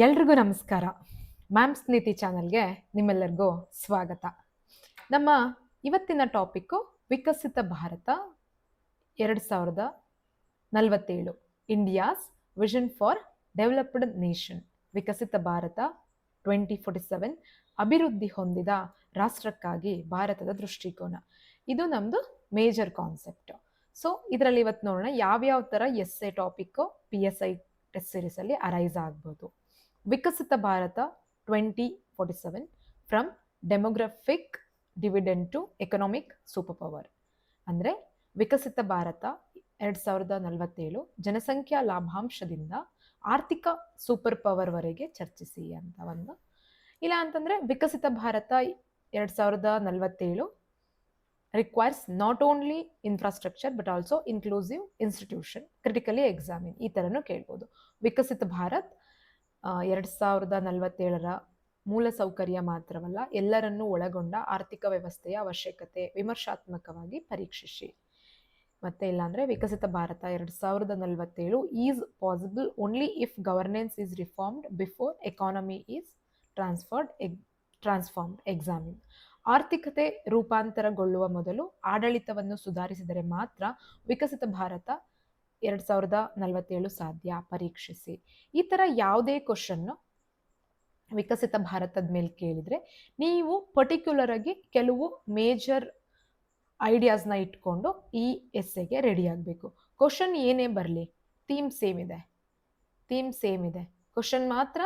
ಎಲ್ರಿಗೂ ನಮಸ್ಕಾರ. ಮ್ಯಾಮ್ಸ್ ನೀತಿ ಚಾನಲ್ಗೆ ನಿಮ್ಮೆಲ್ಲರಿಗೂ ಸ್ವಾಗತ. ನಮ್ಮ ಇವತ್ತಿನ topic Viksit Bharat 2047, India's vision for developed nation. Viksit Bharat 2047, ಅಭಿವೃದ್ಧಿ ಹೊಂದಿದ ರಾಷ್ಟ್ರಕ್ಕಾಗಿ ಭಾರತದ ದೃಷ್ಟಿಕೋನ. ಇದು ನಮ್ಮದು ಮೇಜರ್ ಕಾನ್ಸೆಪ್ಟ್. ಸೊ ಇದರಲ್ಲಿ ಇವತ್ತು ನೋಡೋಣ ಯಾವ್ಯಾವ ಥರ ಎಸ್ಎ ಟಾಪಿಕ್ಕು PSI ಟೆಸ್ಟ್ ಸೀರೀಸಲ್ಲಿ ಅರೈಸ್ ಆಗ್ಬೋದು. Viksit Bharat 2047, from demographic dividend to economic superpower. ಅಂದರೆ ವಿಕಸಿತ ಭಾರತ 2047 ಜನಸಂಖ್ಯಾ ಲಾಭಾಂಶದಿಂದ ಆರ್ಥಿಕ ಸೂಪರ್ ಪವರ್ವರೆಗೆ ಚರ್ಚಿಸಿ ಅಂತ ಒಂದು. ಇಲ್ಲ ಅಂತಂದರೆ Viksit Bharat 2047 requires not only infrastructure but also inclusive institution, critically examine, ಈ ಥರನೂ ಕೇಳ್ಬೋದು. ವಿಕಸಿತ ಭಾರತ್ 2047 ಮೂಲಸೌಕರ್ಯ ಮಾತ್ರವಲ್ಲ, ಎಲ್ಲರನ್ನೂ ಒಳಗೊಂಡ ಆರ್ಥಿಕ ವ್ಯವಸ್ಥೆಯ ಅವಶ್ಯಕತೆ ವಿಮರ್ಶಾತ್ಮಕವಾಗಿ ಪರೀಕ್ಷಿಸಿ. ಮತ್ತೆ ಇಲ್ಲಾಂದರೆ Viksit Bharat 2047 is possible only if governance is reformed before economy is transformed examine. ಆರ್ಥಿಕತೆ ರೂಪಾಂತರಗೊಳ್ಳುವ ಮೊದಲು ಆಡಳಿತವನ್ನು ಸುಧಾರಿಸಿದರೆ ಮಾತ್ರ ವಿಕಸಿತ ಭಾರತ 2047 ಸಾಧ್ಯ, ಪರೀಕ್ಷಿಸಿ. ಈ ಥರ ಯಾವುದೇ ಕ್ವಶನ್ನು ವಿಕಸಿತ ಭಾರತದ ಮೇಲೆ ಕೇಳಿದರೆ ನೀವು ಪರ್ಟಿಕ್ಯುಲರ್ ಆಗಿ ಕೆಲವು ಮೇಜರ್ ಐಡಿಯಾಸ್ನ ಇಟ್ಕೊಂಡು ಈ ಎಸ್ಸೆಗೆ ರೆಡಿ ಆಗಬೇಕು. ಕ್ವಶನ್ ಏನೇ ಬರಲಿ, ಥೀಮ್ ಸೇಮ್ ಇದೆ. ಕ್ವಶನ್ ಮಾತ್ರ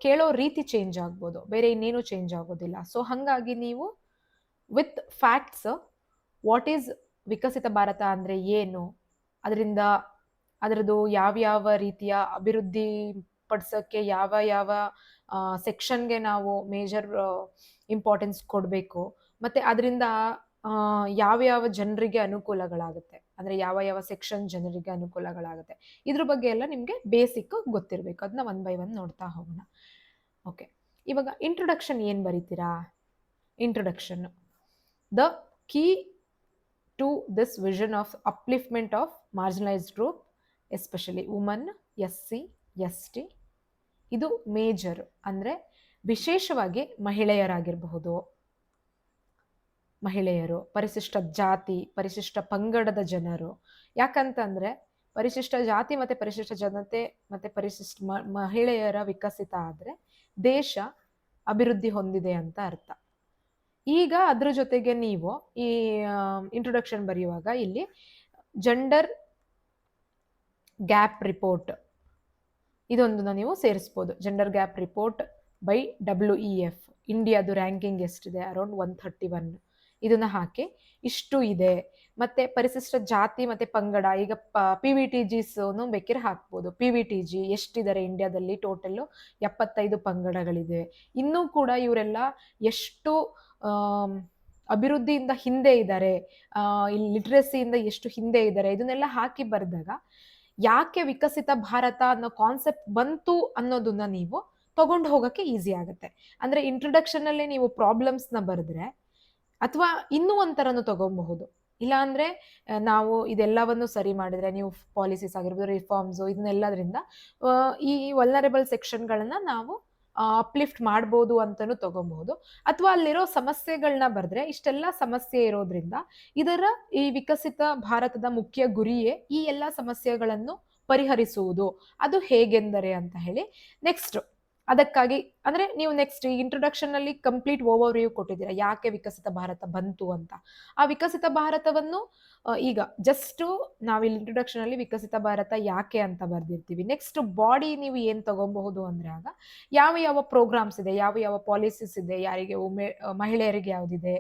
ಕೇಳೋ ರೀತಿ ಚೇಂಜ್ ಆಗ್ಬೋದು, ಬೇರೆ ಇನ್ನೇನು ಚೇಂಜ್ ಆಗೋದಿಲ್ಲ. ಸೊ ಹಾಗಾಗಿ ನೀವು ವಿತ್ ಫ್ಯಾಕ್ಟ್ಸ್, ವಾಟ್ ಈಸ್ ವಿಕಸಿತ ಭಾರತ ಅಂದರೆ ಏನು, ಅದರದ್ದು ಯಾವ್ಯಾವ ರೀತಿಯ ಅಭಿವೃದ್ಧಿ ಪಡಿಸೋಕ್ಕೆ ಯಾವ ಸೆಕ್ಷನ್ಗೆ ನಾವು ಮೇಜರ್ ಇಂಪಾರ್ಟೆನ್ಸ್ ಕೊಡಬೇಕು, ಮತ್ತು ಅದರಿಂದ ಯಾವ ಜನರಿಗೆ ಅನುಕೂಲಗಳಾಗುತ್ತೆ, ಅಂದರೆ ಯಾವ ಸೆಕ್ಷನ್ ಜನರಿಗೆ ಅನುಕೂಲಗಳಾಗುತ್ತೆ, ಇದ್ರ ಬಗ್ಗೆ ಎಲ್ಲ ನಿಮಗೆ ಬೇಸಿಕ್ ಗೊತ್ತಿರಬೇಕು. ಅದನ್ನ 1 by 1 ನೋಡ್ತಾ ಹೋಗೋಣ. ಓಕೆ, ಇವಾಗ ಇಂಟ್ರೊಡಕ್ಷನ್ ಏನು ಬರೀತೀರಾ? Introduction: the key to this vision of upliftment of marginalised group, especially woman, SC, ST. ಇದು ಮೇಜರ್, ಅಂದರೆ ವಿಶೇಷವಾಗಿ ಮಹಿಳೆಯರು, ಪರಿಶಿಷ್ಟ ಜಾತಿ, ಪರಿಶಿಷ್ಟ ಪಂಗಡದ ಜನರು. ಯಾಕಂತಂದರೆ ಪರಿಶಿಷ್ಟ ಜಾತಿ ಮತ್ತು ಪರಿಶಿಷ್ಟ ಜನತೆ ಮತ್ತು ಪರಿಶಿಷ್ಟ ಮಹಿಳೆಯರ ವಿಕಸಿತ ಆದರೆ ದೇಶ ಅಭಿವೃದ್ಧಿ ಹೊಂದಿದೆ ಅಂತ ಅರ್ಥ. ಈಗ ಅದ್ರ ಜೊತೆಗೆ ನೀವು ಈ ಇಂಟ್ರೊಡಕ್ಷನ್ ಬರೆಯುವಾಗ ಇಲ್ಲಿ ಜೆಂಡರ್ ಗ್ಯಾಪ್ ರಿಪೋರ್ಟ್ ಇದೊಂದನ್ನು ನೀವು ಸೇರಿಸ್ಬೋದು. Gender gap report by WEF, ಇಂಡಿಯಾದು ರ್ಯಾಂಕಿಂಗ್ ಎಷ್ಟಿದೆ, ಅರೌಂಡ್ 131. ಇದನ್ನ ಹಾಕಿ ಇಷ್ಟು ಇದೆ. ಮತ್ತು ಪರಿಶಿಷ್ಟ ಜಾತಿ ಮತ್ತು ಪಂಗಡ, ಈಗ PVTGಸೂ ಬೇಕಿದ್ರೆ ಹಾಕ್ಬೋದು. PVTG ಎಷ್ಟಿದ್ದಾರೆ ಇಂಡಿಯಾದಲ್ಲಿ? ಟೋಟಲ್ಲು 75 ಪಂಗಡಗಳಿದೆ. ಇನ್ನೂ ಕೂಡ ಇವರೆಲ್ಲ ಎಷ್ಟು ಅಭಿವೃದ್ಧಿಯಿಂದ ಹಿಂದೆ ಇದ್ದಾರೆ, ಲಿಟ್ರಸಿಯಿಂದ ಎಷ್ಟು ಹಿಂದೆ ಇದ್ದಾರೆ, ಇದನ್ನೆಲ್ಲ ಹಾಕಿ ಬರೆದಾಗ ಯಾಕೆ ವಿಕಸಿತ ಭಾರತ ಅನ್ನೋ ಕಾನ್ಸೆಪ್ಟ್ ಬಂತು ಅನ್ನೋದನ್ನ ನೀವು ತಗೊಂಡು ಹೋಗೋಕ್ಕೆ ಈಸಿ ಆಗುತ್ತೆ. ಅಂದರೆ ಇಂಟ್ರೊಡಕ್ಷನಲ್ಲಿ ನೀವು ಪ್ರಾಬ್ಲಮ್ಸ್ನ ಬರೆದ್ರೆ, ಅಥವಾ ಇನ್ನೂ ಒಂಥರನೂ ತಗೊಬಹುದು. ಇಲ್ಲಾಂದರೆ ನಾವು ಇದೆಲ್ಲವನ್ನು ಸರಿ ಮಾಡಿದರೆ, ನೀವು ಪಾಲಿಸೀಸ್ ಆಗಿರ್ಬೋದು, ರಿಫಾರ್ಮ್ಸು, ಇದನ್ನೆಲ್ಲದರಿಂದ ಈ ವಲ್ನರೇಬಲ್ ಸೆಕ್ಷನ್ಗಳನ್ನು ನಾವು ಅಪ್ಲಿಫ್ಟ್ ಮಾಡ್ಬೋದು ಅಂತಲೂ ತಗೊಬಹುದು. ಅಥವಾ ಅಲ್ಲಿರೋ ಸಮಸ್ಯೆಗಳನ್ನ ಬರೆದ್ರೆ, ಇಷ್ಟೆಲ್ಲ ಸಮಸ್ಯೆ ಇರೋದ್ರಿಂದ ಈ ವಿಕಸಿತ ಭಾರತದ ಮುಖ್ಯ ಗುರಿಯೇ ಈ ಎಲ್ಲ ಸಮಸ್ಯೆಗಳನ್ನು ಪರಿಹರಿಸುವುದು. ಅದು ಹೇಗೆಂದರೆ ಅಂತ ಹೇಳಿ ನೆಕ್ಸ್ಟ್ ಅದಕ್ಕಾಗಿ ಅಂದರೆ ನೀವು ನೆಕ್ಸ್ಟ್ ಈ ಇಂಟ್ರೊಡಕ್ಷನ್ನಲ್ಲಿ ಕಂಪ್ಲೀಟ್ ಓವರ್ವ್ಯೂ ಕೊಟ್ಟಿದ್ದೀರಾ, ಯಾಕೆ ವಿಕಸಿತ ಭಾರತ ಬಂತು ಅಂತ. ಆ ವಿಕಸಿತ ಭಾರತವನ್ನು ಈಗ ಜಸ್ಟು ನಾವಿಲ್ಲಿ ಇಂಟ್ರೊಡಕ್ಷನಲ್ಲಿ ವಿಕಸಿತ ಭಾರತ ಯಾಕೆ ಅಂತ ಬರೆದಿರ್ತೀವಿ. ನೆಕ್ಸ್ಟ್ ಬಾಡಿ ನೀವು ಏನು ತಗೊಬಹುದು ಅಂದರೆ, ಆಗ ಯಾವ ಪ್ರೋಗ್ರಾಮ್ಸ್ ಇದೆ, ಯಾವ ಪಾಲಿಸೀಸ್ ಇದೆ, ಯಾರಿಗೆ ಮಹಿಳೆಯರಿಗೆ ಯಾವುದಿದೆ,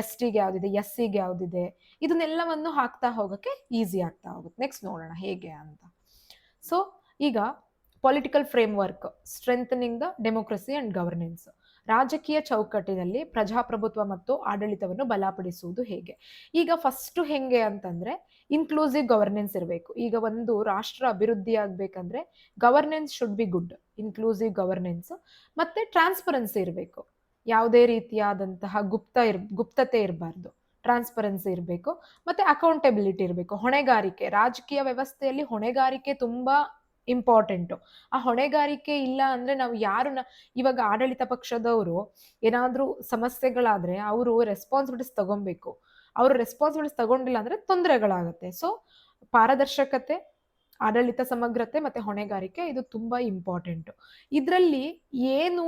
STಗೆ ಯಾವುದಿದೆ, SCಗೆ ಯಾವುದಿದೆ, ಇದನ್ನೆಲ್ಲವನ್ನು ಹಾಕ್ತಾ ಹೋಗೋಕ್ಕೆ ಈಸಿ ಆಗ್ತಾ ಹೋಗುತ್ತೆ. ನೆಕ್ಸ್ಟ್ ನೋಡೋಣ ಹೇಗೆ ಅಂತ. ಸೊ ಈಗ political framework, strengthening the democracy and governance. ರಾಜಕೀಯ ಚೌಕಟ್ಟಿನಲ್ಲಿ ಪ್ರಜಾಪ್ರಭುತ್ವ ಮತ್ತು ಆಡಳಿತವನ್ನು ಬಲಪಡಿಸುವುದು ಹೇಗೆ. ಈಗ ಫಸ್ಟು ಹೆಂಗೆ ಅಂತಂದರೆ, ಇನ್ಕ್ಲೂಸಿವ್ ಗವರ್ನೆನ್ಸ್ ಇರಬೇಕು. ಈಗ ಒಂದು ರಾಷ್ಟ್ರ ಅಭಿವೃದ್ಧಿ ಆಗಬೇಕಂದ್ರೆ governance should be good, inclusive governance. ಮತ್ತು ಟ್ರಾನ್ಸ್ಪರೆನ್ಸಿ ಇರಬೇಕು, ಯಾವುದೇ ರೀತಿಯಾದಂತಹ ಗುಪ್ತತೆ ಇರಬಾರ್ದು, ಟ್ರಾನ್ಸ್ಪರೆನ್ಸಿ ಇರಬೇಕು. ಮತ್ತು ಅಕೌಂಟೆಬಿಲಿಟಿ ಇರಬೇಕು, ಹೊಣೆಗಾರಿಕೆ. ರಾಜಕೀಯ ವ್ಯವಸ್ಥೆಯಲ್ಲಿ ಹೊಣೆಗಾರಿಕೆ ತುಂಬ ಇಂಪಾರ್ಟೆಂಟು. ಆ ಹೊಣೆಗಾರಿಕೆ ಇಲ್ಲ ಅಂದ್ರೆ ನಾವು ಯಾರನ್ನ ಇವಾಗ ಆಡಳಿತ ಪಕ್ಷದವರು ಏನಾದ್ರೂ ಸಮಸ್ಯೆಗಳಾದ್ರೆ ಅವರು ರೆಸ್ಪಾನ್ಸಿಬಿಲಿಟೀಸ್ ತಗೊಬೇಕು. ಅವರು ರೆಸ್ಪಾನ್ಸಿಬಿಲಿಟೀಸ್ ತಗೊಂಡಿಲ್ಲ ಅಂದ್ರೆ ತೊಂದರೆಗಳಾಗುತ್ತೆ. ಸೊ ಪಾರದರ್ಶಕತೆ, ಆಡಳಿತ ಸಮಗ್ರತೆ ಮತ್ತೆ ಹೊಣೆಗಾರಿಕೆ ಇದು ತುಂಬಾ ಇಂಪಾರ್ಟೆಂಟು. ಇದರಲ್ಲಿ ಏನು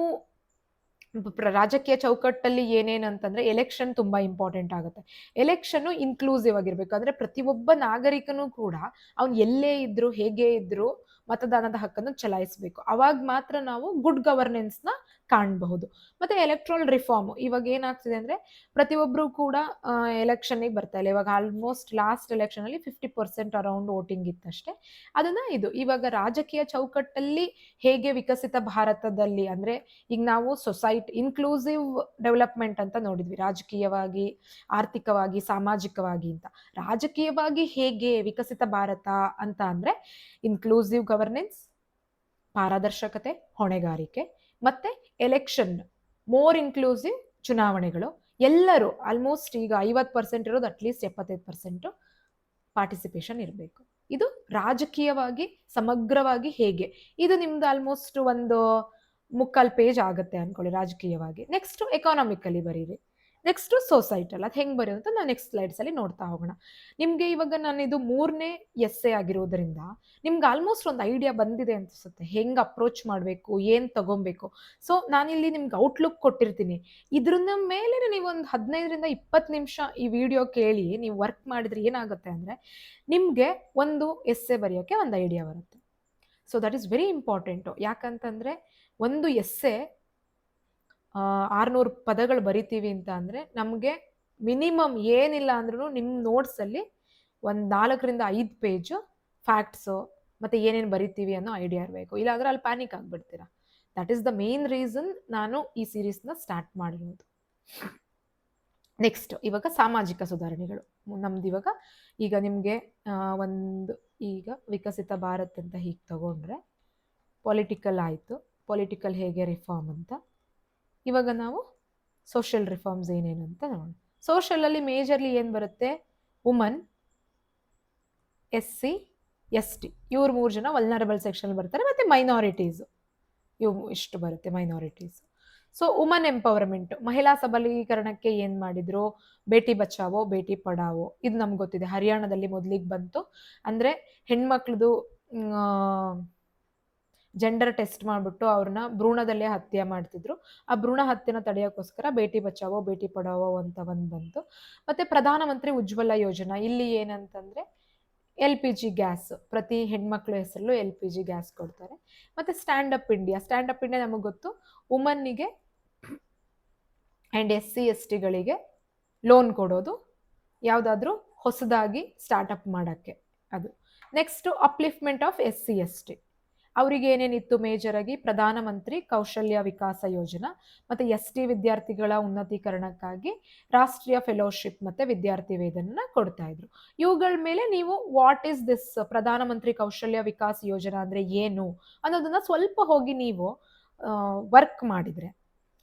ರಾಜಕೀಯ ಚೌಕಟ್ಟಲ್ಲಿ ಏನೇನಂತಂದ್ರೆ ಎಲೆಕ್ಷನ್ ತುಂಬಾ ಇಂಪಾರ್ಟೆಂಟ್ ಆಗುತ್ತೆ. ಎಲೆಕ್ಷನ್ ಇನ್ಕ್ಲೂಸಿವ್ ಆಗಿರ್ಬೇಕು. ಅಂದ್ರೆ ಪ್ರತಿಯೊಬ್ಬ ನಾಗರಿಕನೂ ಕೂಡ ಅವ್ನು ಎಲ್ಲೇ ಇದ್ರು ಹೇಗೆ ಇದ್ರು ಮತದಾನದ ಹಕ್ಕನ್ನು ಚಲಾಯಿಸಬೇಕು. ಅವಾಗ ಮಾತ್ರ ನಾವು ಗುಡ್ ಗವರ್ನೆನ್ಸ್ ನ ಕಾಣಬಹುದು. ಮತ್ತೆ ಎಲೆಕ್ಟ್ರಲ್ ರಿಫಾರ್ಮ್ ಇವಾಗ ಏನಾಗ್ತಿದೆ ಅಂದ್ರೆ ಪ್ರತಿಯೊಬ್ರು ಕೂಡ ಎಲೆಕ್ಷನ್ ಬರ್ತಾ ಇಲ್ಲ. ಇವಾಗ ಆಲ್ಮೋಸ್ಟ್ ಲಾಸ್ಟ್ ಎಲೆಕ್ಷನ್ ಅಲ್ಲಿ 50% ಅರೌಂಡ್ ವೋಟಿಂಗ್ ಇತ್ತಷ್ಟೇ. ಅದನ್ನ ಇವಾಗ ರಾಜಕೀಯ ಚೌಕಟ್ಟಲ್ಲಿ ಹೇಗೆ ವಿಕಸಿತ ಭಾರತದಲ್ಲಿ ಅಂದ್ರೆ ಈಗ ನಾವು ಸೊಸೈಟಿ ಇನ್ಕ್ಲೂಸಿವ್ ಡೆವಲಪ್ಮೆಂಟ್ ಅಂತ ನೋಡಿದ್ವಿ, ರಾಜಕೀಯವಾಗಿ, ಆರ್ಥಿಕವಾಗಿ, ಸಾಮಾಜಿಕವಾಗಿ ಅಂತ. ರಾಜಕೀಯವಾಗಿ ಹೇಗೆ ವಿಕಸಿತ ಭಾರತ ಅಂತ ಅಂದ್ರೆ ಇನ್ಕ್ಲೂಸಿವ್ ಗವರ್ನೆನ್ಸ್, ಪಾರದರ್ಶಕತೆ, ಹೊಣೆಗಾರಿಕೆ ಮತ್ತೆ ಎಲೆಕ್ಷನ್, ಮೋರ್ ಇನ್ಕ್ಲೂಸಿವ್ ಚುನಾವಣೆಗಳು. ಎಲ್ಲರೂ ಆಲ್ಮೋಸ್ಟ್ ಈಗ 50% ಇರೋದು ಅಟ್ಲೀಸ್ಟ್ 75% ಪಾರ್ಟಿಸಿಪೇಷನ್ ಇರಬೇಕು. ಇದು ರಾಜಕೀಯವಾಗಿ ಸಮಗ್ರವಾಗಿ ಹೇಗೆ, ಇದು ನಿಮ್ದು ಆಲ್ಮೋಸ್ಟ್ ಒಂದು 3/4 ಪೇಜ್ ಆಗುತ್ತೆ ಅನ್ಕೊಳ್ಳಿ ರಾಜಕೀಯವಾಗಿ. ನೆಕ್ಸ್ಟ್ ಎಕಾನಾಮಿಕಲಿ ಬರೀರಿ, ನೆಕ್ಸ್ಟ್ ಸೊಸೈಟಲ್ ಅದು ಹೆಂಗ್ ಬರೆಯೋದು ಅಂತ ನಾವು ನೆಕ್ಸ್ಟ್ ಸ್ಲೈಡ್ಸ್ ಅಲ್ಲಿ ನೋಡ್ತಾ ಹೋಗೋಣ. ನಿಮ್ಗೆ ಇವಾಗ ನಾನು ಇದು 3ನೇ ಎಸ್ಸೆ ಆಗಿರೋದ್ರಿಂದ ನಿಮ್ಗೆ ಆಲ್ಮೋಸ್ಟ್ ಒಂದು ಐಡಿಯಾ ಬಂದಿದೆ ಅನ್ಸುತ್ತೆ ಹೆಂಗ್ ಅಪ್ರೋಚ್ ಮಾಡಬೇಕು, ಏನ್ ತಗೊಬೇಕು. ಸೊ ನಾನಿಲ್ಲಿ ನಿಮ್ಗೆ ಔಟ್ಲುಕ್ ಕೊಟ್ಟಿರ್ತೀನಿ. ಇದ್ರ ಮೇಲೆ ನೀವು ಒಂದು 15ರಿಂದ 20 ನಿಮಿಷ ಈ ವಿಡಿಯೋ ಕೇಳಿ ನೀವು ವರ್ಕ್ ಮಾಡಿದ್ರೆ ಏನಾಗುತ್ತೆ ಅಂದ್ರೆ ನಿಮ್ಗೆ ಒಂದು ಎಸ್ಸೆ ಬರೆಯೋಕೆ ಒಂದು ಐಡಿಯಾ ಬರುತ್ತೆ. So that is very important. ಯಾಕಂತಂದ್ರೆ ಒಂದು ಎಸ್ಸೆ 600 ಪದಗಳು ಬರಿತೀವಿ ಅಂತ ಅಂದ್ರೆ ನಮ್ಗೆ ಮಿನಿಮಮ್ ಏನಿಲ್ಲ ಅಂದ್ರೂ ನಿಮ್ ನೋಟ್ಸ್ ಅಲ್ಲಿ ಒಂದ್ 4ರಿಂದ 5 ಪೇಜ್ ಫ್ಯಾಕ್ಟ್ಸ್ ಮತ್ತೆ ಏನೇನ್ ಬರಿತೀವಿ ಅನ್ನೋ ಐಡಿಯಾ ಇರಬೇಕು. ಇಲ್ಲಾಂದ್ರೆ ಅಲ್ಲಿ ಪ್ಯಾನಿಕ್ ಆಗ್ಬಿಡ್ತೀರಾ. That is the main reason ನಾನು ಈ ಸೀರೀಸ್ ನ ಸ್ಟಾರ್ಟ್ ಮಾಡಿರೋದು. ನೆಕ್ಸ್ಟ್ ಇವಾಗ ಸಾಮಾಜಿಕ ಸುಧಾರಣೆಗಳು. ನಮ್ದು ಈಗ ನಿಮ್ಗೆ ಒಂದು ಈಗ ವಿಕಸಿತ ಭಾರತ್ ಅಂತ ಹೀಗೆ ತಗೊಂಡ್ರೆ ಪೊಲಿಟಿಕಲ್ ಆಯ್ತು, ಪೊಲಿಟಿಕಲ್ ಹೇಗೆ ರಿಫಾರ್ಮ್ ಅಂತ. ಇವಾಗ ನಾವು ಸೋಷಿಯಲ್ ರಿಫಾರ್ಮ್ಸ್ ಏನೇನು ಅಂತ ನೋಡೋಣ. ಸೋಷಿಯಲ್ ಅಲ್ಲಿ ಮೇಜರ್ಲಿ ಏನ್ ಬರುತ್ತೆ, ವುಮನ್, SC, ST ಇವ್ರು 3 ಜನ ವಲ್ನರಬಲ್ ಸೆಕ್ಷನ್ ಬರ್ತಾರೆ. ಮತ್ತೆ ಮೈನಾರಿಟೀಸ್ ಇವು ಇಷ್ಟು ಬರುತ್ತೆ ಮೈನಾರಿಟೀಸ್. ಸೊ ವುಮನ್ ಎಂಪವರ್ಮೆಂಟ್, ಮಹಿಳಾ ಸಬಲೀಕರಣಕ್ಕೆ ಏನ್ ಮಾಡಿದ್ರು, ಬೇಟಿ ಬಚಾವೋ ಬೇಟಿ ಪಡಾವೋ ಇದು ನಮ್ಗೆ ಗೊತ್ತಿದೆ. ಹರಿಯಾಣದಲ್ಲಿ ಮೊದ್ಲಿಗೆ ಬಂತು. ಅಂದ್ರೆ ಹೆಣ್ಮಕ್ಳದು ಜೆಂಡರ್ ಟೆಸ್ಟ್ ಮಾಡ್ಬಿಟ್ಟು ಅವ್ರನ್ನ ಭ್ರೂಣದಲ್ಲೇ ಹತ್ಯೆ ಮಾಡ್ತಿದ್ರು. ಆ ಭ್ರೂಣ ಹತ್ಯೆನ ತಡೆಯೋಕ್ಕೋಸ್ಕರ ಬೇಟಿ ಬಚಾವೋ ಬೇಟಿ ಪಡಾವೋ ಅಂತ ಬಂತು. ಮತ್ತೆ ಪ್ರಧಾನಮಂತ್ರಿ ಉಜ್ವಲ ಯೋಜನಾ, ಇಲ್ಲಿ ಏನಂತಂದ್ರೆ LPG ಗ್ಯಾಸ್, ಪ್ರತಿ ಹೆಣ್ಮಕ್ಳ ಹೆಸರಲ್ಲೂ LPG ಗ್ಯಾಸ್ ಕೊಡ್ತಾರೆ. ಮತ್ತೆ stand up India, stand up India ನಮಗೆ ಗೊತ್ತು, ವುಮನ್ನಿಗೆ ಅಂಡ್ SC STಗಳಿಗೆ ಲೋನ್ ಕೊಡೋದು, ಯಾವ್ದಾದ್ರು ಹೊಸದಾಗಿ ಸ್ಟಾರ್ಟ್ಅಪ್ ಮಾಡಕ್ಕೆ ಅದು. Next upliftment of SC ST, ಅವರಿಗೆ ಏನೇನಿತ್ತು ಮೇಜರ್ ಆಗಿ ಪ್ರಧಾನಮಂತ್ರಿ ಕೌಶಲ್ಯ ವಿಕಾಸ ಯೋಜನಾ, ಮತ್ತೆ ST ವಿದ್ಯಾರ್ಥಿಗಳ ಉನ್ನತೀಕರಣಕ್ಕಾಗಿ ರಾಷ್ಟ್ರೀಯ ಫೆಲೋಶಿಪ್ ಮತ್ತೆ ವಿದ್ಯಾರ್ಥಿ ವೇತನ ಕೊಡ್ತಾ ಇದ್ರು. ಇವುಗಳ ಮೇಲೆ ನೀವು ವಾಟ್ ಈಸ್ ದಿಸ್ ಪ್ರಧಾನಮಂತ್ರಿ ಕೌಶಲ್ಯ ವಿಕಾಸ ಯೋಜನಾ ಅಂದ್ರೆ ಏನು ಅನ್ನೋದನ್ನ ಸ್ವಲ್ಪ ಹೋಗಿ ನೀವು ವರ್ಕ್ ಮಾಡಿದ್ರೆ,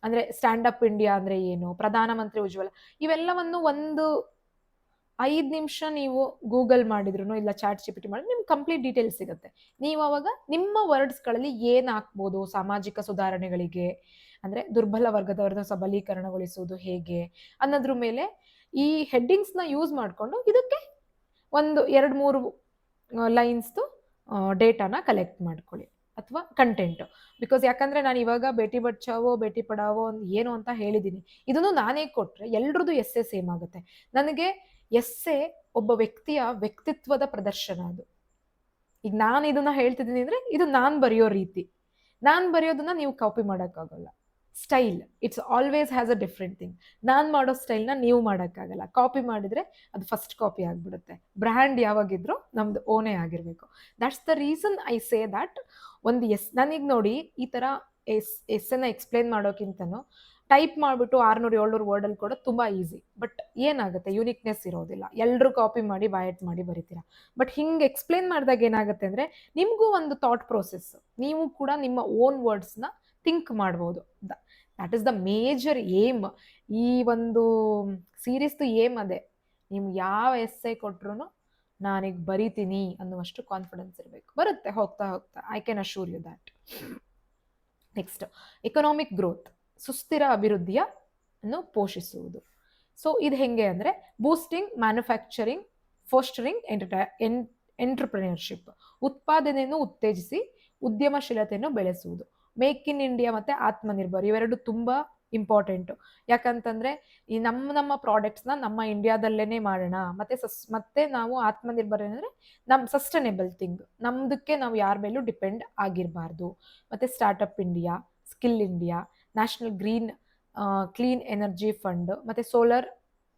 ಅಂದ್ರೆ ಸ್ಟ್ಯಾಂಡ್ ಅಪ್ ಇಂಡಿಯಾ ಅಂದ್ರೆ ಏನು, ಪ್ರಧಾನಮಂತ್ರಿ ಉಜ್ವಲ, ಇವೆಲ್ಲವನ್ನು ಒಂದು 5 ನಿಮಿಷ ನೀವು ಗೂಗಲ್ ಮಾಡಿದ್ರು ಇಲ್ಲ ಚಾಟ್ GPT ಮಾಡಿದ್ರು ನಿಮ್ಗೆ ಕಂಪ್ಲೀಟ್ ಡೀಟೇಲ್ಸ್ ಸಿಗುತ್ತೆ. ನೀವು ಅವಾಗ ನಿಮ್ಮ ವರ್ಡ್ಸ್ಗಳಲ್ಲಿ ಏನ್ ಹಾಕ್ಬೋದು ಸಾಮಾಜಿಕ ಸುಧಾರಣೆಗಳಿಗೆ, ಅಂದ್ರೆ ದುರ್ಬಲ ವರ್ಗದವರನ್ನ ಸಬಲೀಕರಣಗೊಳಿಸುವುದು ಹೇಗೆ ಅನ್ನೋದ್ರ ಮೇಲೆ ಈ ಹೆಡ್ಡಿಂಗ್ಸ್ನ ಯೂಸ್ ಮಾಡಿಕೊಂಡು ಇದಕ್ಕೆ ಒಂದು 2-3 ಲೈನ್ಸ್ದು ಡೇಟಾನ ಕಲೆಕ್ಟ್ ಮಾಡ್ಕೊಳ್ಳಿ ಅಥವಾ ಕಂಟೆಂಟ್. ಬಿಕಾಸ್ ಯಾಕಂದ್ರೆ ನಾನು ಇವಾಗ ಬೇಟಿ ಬಚಾವೋ ಬೇಟಿ ಪಡಾವೋ ಏನು ಅಂತ ಹೇಳಿದ್ದೀನಿ, ಇದನ್ನು ನಾನೇ ಕೊಟ್ರೆ ಎಲ್ರದ್ದು ಎಸ್ಸೆ ಸೇಮ್ ಆಗುತ್ತೆ. ನನಗೆ ಎಸ್ಸೆ ಒಬ್ಬ ವ್ಯಕ್ತಿಯ ವ್ಯಕ್ತಿತ್ವದ ಪ್ರದರ್ಶನ. ಅದು ಈಗ ನಾನು ಇದನ್ನ ಹೇಳ್ತಿದ್ದೀನಿ ಅಂದ್ರೆ ಇದು ನಾನ್ ಬರೆಯೋ ರೀತಿ, ನಾನ್ ಬರೆಯೋದನ್ನ ನೀವು ಕಾಪಿ ಮಾಡೋಕ್ಕಾಗಲ್ಲ. Style it's always has a different thing. ನಾನ್ ಮಾಡೋ ಸ್ಟೈಲ್ನ ನೀವು ಮಾಡೋಕ್ಕಾಗಲ್ಲ. ಕಾಪಿ ಮಾಡಿದ್ರೆ ಅದು ಫಸ್ಟ್ ಕಾಪಿ ಆಗ್ಬಿಡುತ್ತೆ. ಬ್ರ್ಯಾಂಡ್ ಯಾವಾಗಿದ್ರು ನಮ್ದು ಓನೇ ಆಗಿರ್ಬೇಕು. That's the reason I say that ಒಂದು ನನಗೆ ನೋಡಿ ಈ ತರ ಎಸ್ಸನ್ನ ಎಕ್ಸ್ಪ್ಲೇನ್ ಮಾಡೋಕ್ಕಿಂತನೂ ಟೈಪ್ ಮಾಡಿಬಿಟ್ಟು 600-700 ವರ್ಡಲ್ಲಿ ಕೊಡೋದು ತುಂಬ ಈಸಿ. ಬಟ್ ಏನಾಗುತ್ತೆ, ಯೂನಿಕ್ನೆಸ್ ಇರೋದಿಲ್ಲ. ಎಲ್ಲರೂ ಕಾಪಿ ಮಾಡಿ ಬಾಯಟ್ ಮಾಡಿ ಬರೀತೀರಾ. ಬಟ್ ಹಿಂಗೆ ಎಕ್ಸ್ಪ್ಲೇನ್ ಮಾಡಿದಾಗ ಏನಾಗುತ್ತೆ ಅಂದರೆ ನಿಮಗೂ ಒಂದು ಥಾಟ್ ಪ್ರೋಸೆಸ್, ನೀವು ಕೂಡ ನಿಮ್ಮ ಓನ್ ವರ್ಡ್ಸ್ನ ಥಿಂಕ್ ಮಾಡ್ಬೋದು. That is the major aim. ಈ ಒಂದು ಸೀರೀಸ್ದು ಏಮ್ ಅದೇ. ನಿಮ್ಗೆ ಯಾವ ಎಸ್ಸೆ ಕೊಟ್ರು ನಾನೀಗ ಬರಿತೀನಿ ಅನ್ನುವಷ್ಟು ಕಾನ್ಫಿಡೆನ್ಸ್ ಇರಬೇಕು. ಬರುತ್ತೆ ಹೋಗ್ತಾ ಹೋಗ್ತಾ, I can assure you that. Next, economic growth, ಸುಸ್ಥಿರ ಅಭಿವೃದ್ಧಿಯನ್ನು ಪೋಷಿಸುವುದು. ಸೊ ಇದು ಹೆಂಗೆ ಅಂದರೆ, ಬೂಸ್ಟಿಂಗ್ ಮ್ಯಾನುಫ್ಯಾಕ್ಚರಿಂಗ್, ಫೋಸ್ಟರಿಂಗ್ ಎಂಟರ್ಪ್ರಿನರ್ಶಿಪ್, ಉತ್ಪಾದನೆಯನ್ನು ಉತ್ತೇಜಿಸಿ ಉದ್ಯಮಶೀಲತೆಯನ್ನು ಬೆಳೆಸುವುದು. ಮೇಕ್ ಇನ್ ಇಂಡಿಯಾ ಮತ್ತು ಆತ್ಮನಿರ್ಭರ್ ಇವೆರಡು ತುಂಬ ಇಂಪಾರ್ಟೆಂಟು. ಯಾಕಂತಂದರೆ ಈ ನಮ್ಮ ಪ್ರಾಡಕ್ಟ್ಸ್ನ ನಮ್ಮ ಇಂಡಿಯಾದಲ್ಲೇ ಮಾಡೋಣ, ಮತ್ತೆ ನಾವು ಆತ್ಮನಿರ್ಭರ್ ಏನಂದರೆ ನಮ್ಮ ಸಸ್ಟೈನೇಬಲ್ ಥಿಂಗ್, ನಮ್ಮದಕ್ಕೆ ನಾವು ಯಾರ ಮೇಲೂ ಡಿಪೆಂಡ್ ಆಗಿರಬಾರ್ದು. ಮತ್ತು startup India, skill India, national clean energy fund, ಮತ್ತು solar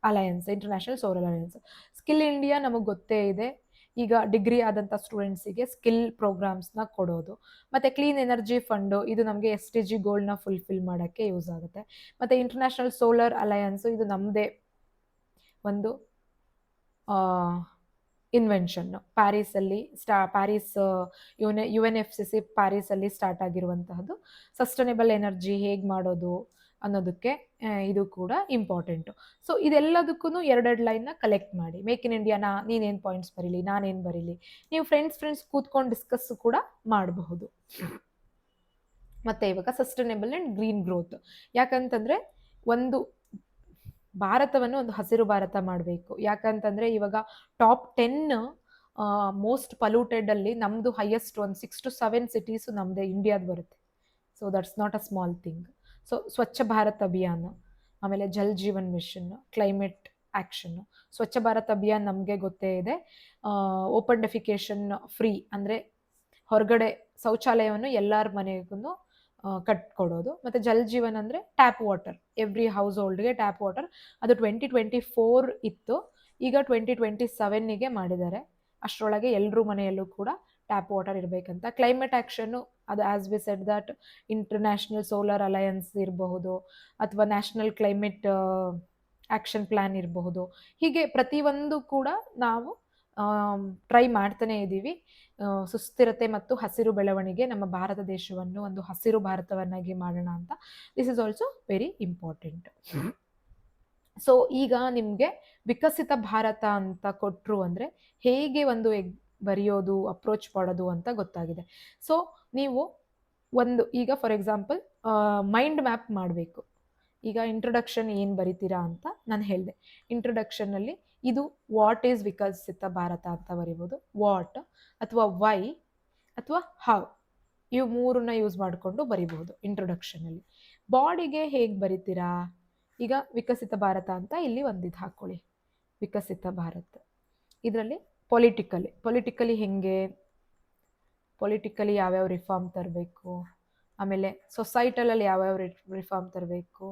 alliance, international solar alliance. Skill India ನಮಗೆ ಗೊತ್ತೇ ಇದೆ, ಈಗ ಡಿಗ್ರಿ ಆದಂಥ ಸ್ಟೂಡೆಂಟ್ಸಿಗೆ ಸ್ಕಿಲ್ ಪ್ರೋಗ್ರಾಮ್ಸ್ನ ಕೊಡೋದು. ಮತ್ತು ಕ್ಲೀನ್ ಎನರ್ಜಿ ಫಂಡು, ಇದು ನಮಗೆ SDG ಗೋಲ್ನ ಫುಲ್ಫಿಲ್ ಮಾಡೋಕ್ಕೆ ಯೂಸ್ ಆಗುತ್ತೆ. ಮತ್ತು ಇಂಟರ್ನ್ಯಾಷನಲ್ ಸೋಲಾರ್ ಅಲಯನ್ಸು, ಇದು ನಮ್ಮದೇ ಒಂದು ಇನ್ವೆನ್ಷನ್ನು. ಪ್ಯಾರಿಸಲ್ಲಿ ಪ್ಯಾರಿಸ್ UNFCCC ಪ್ಯಾರಿಸಲ್ಲಿ ಸ್ಟಾರ್ಟ್ ಆಗಿರುವಂತಹದ್ದು. ಸಸ್ಟೈನೇಬಲ್ ಎನರ್ಜಿ ಹೇಗೆ ಮಾಡೋದು ಅನ್ನೋದಕ್ಕೆ ಇದು ಕೂಡ ಇಂಪಾರ್ಟೆಂಟು. ಸೊ ಇದೆಲ್ಲದಕ್ಕೂ ಎರಡೆರಡು ಲೈನ್ನ ಕಲೆಕ್ಟ್ ಮಾಡಿ. ಮೇಕ್ ಇನ್ ಇಂಡಿಯಾನ ನೀನೇನು ಪಾಯಿಂಟ್ಸ್ ಬರೀಲಿ, ನಾನೇನು ಬರೀಲಿ, ನೀವು ಫ್ರೆಂಡ್ಸ್ ಕೂತ್ಕೊಂಡು ಡಿಸ್ಕಸ್ ಕೂಡ ಮಾಡಬಹುದು. ಮತ್ತು ಇವಾಗ ಸಸ್ಟೈನೇಬಲ್ ಆ್ಯಂಡ್ ಗ್ರೀನ್ ಗ್ರೋತ್, ಯಾಕಂತಂದರೆ ಒಂದು ಭಾರತವನ್ನು ಒಂದು ಹಸಿರು ಭಾರತ ಮಾಡಬೇಕು. ಯಾಕಂತಂದರೆ ಇವಾಗ ಟಾಪ್ 10 ಮೋಸ್ಟ್ ಪಲ್ಯೂಟೆಡಲ್ಲಿ ನಮ್ಮದು ಹೈಯೆಸ್ಟ್ ಒಂದು 6 to 7 ಸಿಟೀಸು ನಮ್ಮದೇ ಇಂಡಿಯಾದ ಬರುತ್ತೆ. So that's not a small thing. So Swachh Bharat Abhiyan, ಆಮೇಲೆ Jal Jeevan mission, climate action. Swachh Bharat Abhiyan ನಮಗೆ ಗೊತ್ತೇ ಇದೆ, ಓಪನ್ ಡೆಫಿಕೇಶನ್ ಫ್ರೀ, ಅಂದರೆ ಹೊರಗಡೆ ಶೌಚಾಲಯವನ್ನು ಎಲ್ಲರ ಮನೆಗೂ ಕಟ್ಕೊಡೋದು. ಮತ್ತು ಜಲ್ ಜೀವನ್ ಅಂದರೆ ಟ್ಯಾಪ್ ವಾಟರ್, ಎವ್ರಿ ಹೌಸ್ ಹೋಲ್ಡ್ಗೆ ಟ್ಯಾಪ್ ವಾಟರ್. ಅದು 2024 ಇತ್ತು, ಈಗ 2027ಗೆ ಮಾಡಿದ್ದಾರೆ. ಅಷ್ಟರೊಳಗೆ ಎಲ್ಲರೂ ಮನೆಯಲ್ಲೂ ಕೂಡ ಟ್ಯಾಪ್ ವಾಟರ್ ಇರಬೇಕಂತ. ಕ್ಲೈಮೇಟ್ ಆ್ಯಕ್ಷನ್ನು, ಅದು as we said that international solar alliance ಇರಬಹುದು, ಅಥವಾ ನ್ಯಾಷನಲ್ ಕ್ಲೈಮೇಟ್ ಆ್ಯಕ್ಷನ್ ಪ್ಲ್ಯಾನ್ ಇರಬಹುದು. ಹೀಗೆ ಪ್ರತಿಯೊಂದು ಕೂಡ ನಾವು ಟ್ರೈ ಮಾಡ್ತಾನೆ ಇದ್ದೀವಿ. ಸುಸ್ಥಿರತೆ ಮತ್ತು ಹಸಿರು ಬೆಳವಣಿಗೆ, ನಮ್ಮ ಭಾರತ ದೇಶವನ್ನು ಒಂದು ಹಸಿರು ಭಾರತವನ್ನಾಗಿ ಮಾಡೋಣ ಅಂತ. This is also very important. So ಈಗ ನಿಮಗೆ ವಿಕಸಿತ ಭಾರತ ಅಂತ ಕೊಟ್ಟರು ಅಂದರೆ ಹೇಗೆ ಒಂದು ಬರೆಯೋದು, ಅಪ್ರೋಚ್ ಮಾಡೋದು ಅಂತ ಗೊತ್ತಾಗಿದೆ. ಸೊ ನೀವು ಒಂದು ಈಗ ಫಾರ್ ಎಕ್ಸಾಂಪಲ್ ಮೈಂಡ್ ಮ್ಯಾಪ್ ಮಾಡಬೇಕು. ಈಗ ಇಂಟ್ರೊಡಕ್ಷನ್ ಏನು ಬರಿತೀರಾ ಅಂತ ನಾನು ಹೇಳಿದೆ. ಇಂಟ್ರೊಡಕ್ಷನ್ನಲ್ಲಿ ಇದು ವಾಟ್ ಈಸ್ ವಿಕಸಿತ ಭಾರತ ಅಂತ ಬರಿಬೋದು, ವಾಟ್ ಅಥವಾ ವೈ ಅಥವಾ ಹೌ, ಇವು ಮೂರನ್ನ ಯೂಸ್ ಮಾಡಿಕೊಂಡು ಬರಿಬೋದು ಇಂಟ್ರೊಡಕ್ಷನಲ್ಲಿ. ಬಾಡಿಗೆ ಹೇಗೆ ಬರಿತೀರಾ? ಈಗ ವಿಕಸಿತ ಭಾರತ ಅಂತ ಇಲ್ಲಿ ಒಂದಿದು ಹಾಕ್ಕೊಳ್ಳಿ, ವಿಕಸಿತ ಭಾರತ. ಇದರಲ್ಲಿ ಪೊಲಿಟಿಕಲಿ ಹೆಂಗೆ, ಪೊಲಿಟಿಕಲಿ ಯಾವ್ಯಾವ ರಿಫಾರ್ಮ್ ತರಬೇಕು, ಆಮೇಲೆ ಸೊಸೈಟಲಲ್ಲಿ ಯಾವ್ಯಾವ ರಿಫಾರ್ಮ್ ತರಬೇಕು,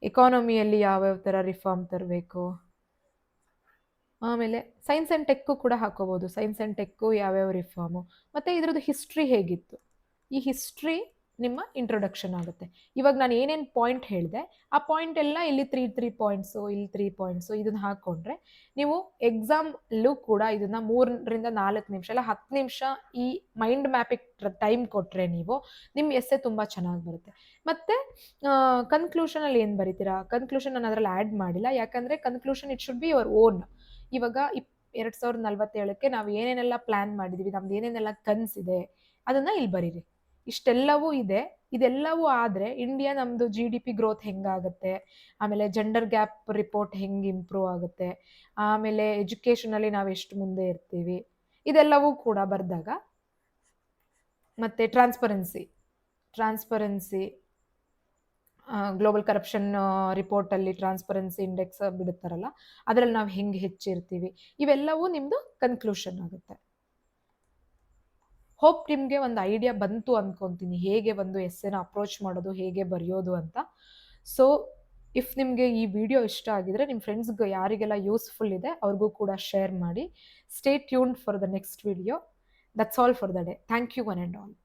ಎಕಾನಮಿಯಲ್ಲಿ ಯಾವ್ಯಾವ ಥರ ರಿಫಾರ್ಮ್ ತರಬೇಕು, ಆಮೇಲೆ ಸೈನ್ಸ್ ಆ್ಯಂಡ್ ಟೆಕ್ಕು ಕೂಡ ಹಾಕೋಬೋದು. ಸೈನ್ಸ್ ಆ್ಯಂಡ್ ಟೆಕ್ಕು ಯಾವ್ಯಾವ ರಿಫಾರ್ಮು, ಮತ್ತು ಇದರದ್ದು ಹಿಸ್ಟ್ರಿ ಹೇಗಿತ್ತು, ಈ ಹಿಸ್ಟ್ರಿ ನಿಮ್ಮ ಇಂಟ್ರೊಡಕ್ಷನ್ ಆಗುತ್ತೆ. ಇವಾಗ ನಾನು ಏನೇನು ಪಾಯಿಂಟ್ ಹೇಳಿದೆ ಆ ಪಾಯಿಂಟ್ ಎಲ್ಲ ಇಲ್ಲಿ 3 ಪಾಯಿಂಟ್ಸು, ಇಲ್ಲಿ 3 ಪಾಯಿಂಟ್ಸು, ಇದನ್ನು ಹಾಕ್ಕೊಂಡ್ರೆ ನೀವು ಎಕ್ಸಾಮ್ಲೂ ಕೂಡ ಇದನ್ನು 3 to 4 ನಿಮಿಷ ಇಲ್ಲ 10 ನಿಮಿಷ ಈ ಮೈಂಡ್ ಮ್ಯಾಪಿಗೆ ಟೈಮ್ ಕೊಟ್ಟರೆ ನೀವು ನಿಮ್ಮ ಎಸ್ಸೆ ತುಂಬ ಚೆನ್ನಾಗಿ ಬರುತ್ತೆ. ಮತ್ತು ಕನ್ಕ್ಲೂಷನಲ್ಲಿ ಏನು ಬರೀತೀರಾ, ಕನ್ಕ್ಲೂಷನ್ ನಾನು ಅದರಲ್ಲಿ ಆ್ಯಡ್ ಮಾಡಿಲ್ಲ, ಯಾಕಂದರೆ conclusion it should be your own. ಇವಾಗ 2047ಕ್ಕೆ ನಾವು ಏನೇನೆಲ್ಲ ಪ್ಲ್ಯಾನ್ ಮಾಡಿದ್ದೀವಿ, ನಮ್ದು ಏನೇನೆಲ್ಲ ಕನಸಿದೆ ಅದನ್ನು ಇಲ್ಲಿ ಬರೀರಿ. ಇಷ್ಟೆಲ್ಲವೂ ಇದೆ, ಇದೆಲ್ಲವೂ ಆದರೆ ಇಂಡಿಯಾ ನಮ್ಮದು GDP ಗ್ರೋತ್ ಹೆಂಗಾಗುತ್ತೆ, ಆಮೇಲೆ ಜೆಂಡರ್ ಗ್ಯಾಪ್ ರಿಪೋರ್ಟ್ ಹೆಂಗೆ ಇಂಪ್ರೂವ್ ಆಗುತ್ತೆ, ಆಮೇಲೆ ಎಜುಕೇಷನಲ್ಲಿ ನಾವು ಎಷ್ಟು ಮುಂದೆ ಇರ್ತೀವಿ, ಇದೆಲ್ಲವೂ ಕೂಡ ಬರೆದಾಗ, ಮತ್ತು ಟ್ರಾನ್ಸ್ಪರೆನ್ಸಿ ಗ್ಲೋಬಲ್ ಕರಪ್ಷನ್ ರಿಪೋರ್ಟಲ್ಲಿ ಟ್ರಾನ್ಸ್ಪರೆನ್ಸಿ ಇಂಡೆಕ್ಸ್ ಬಿಡುತ್ತಾರಲ್ಲ, ಅದರಲ್ಲಿ ನಾವು ಹೆಂಗೆ ಹೆಚ್ಚಿರ್ತೀವಿ, ಇವೆಲ್ಲವೂ ನಿಮ್ಮದು ಕನ್ಕ್ಲೂಷನ್ ಆಗುತ್ತೆ. ಹೋಪ್ ನಿಮಗೆ ಒಂದು ಐಡಿಯಾ ಬಂತು ಅಂದ್ಕೊತೀನಿ, ಹೇಗೆ ಒಂದು ಎಸ್ಸೆನ ಅಪ್ರೋಚ್ ಮಾಡೋದು, ಹೇಗೆ ಬರೆಯೋದು ಅಂತ. ಸೊ ಇಫ್ ನಿಮಗೆ ಈ ವಿಡಿಯೋ ಇಷ್ಟ ಆಗಿದ್ರೆ ನಿಮ್ಮ ಫ್ರೆಂಡ್ಸ್ಗೆ ಯಾರಿಗೆಲ್ಲ ಯೂಸ್ಫುಲ್ ಇದೆ ಅವ್ರಿಗೂ ಕೂಡ ಶೇರ್ ಮಾಡಿ. Stay tuned for the next video. That's all for the day. Thank you one and all.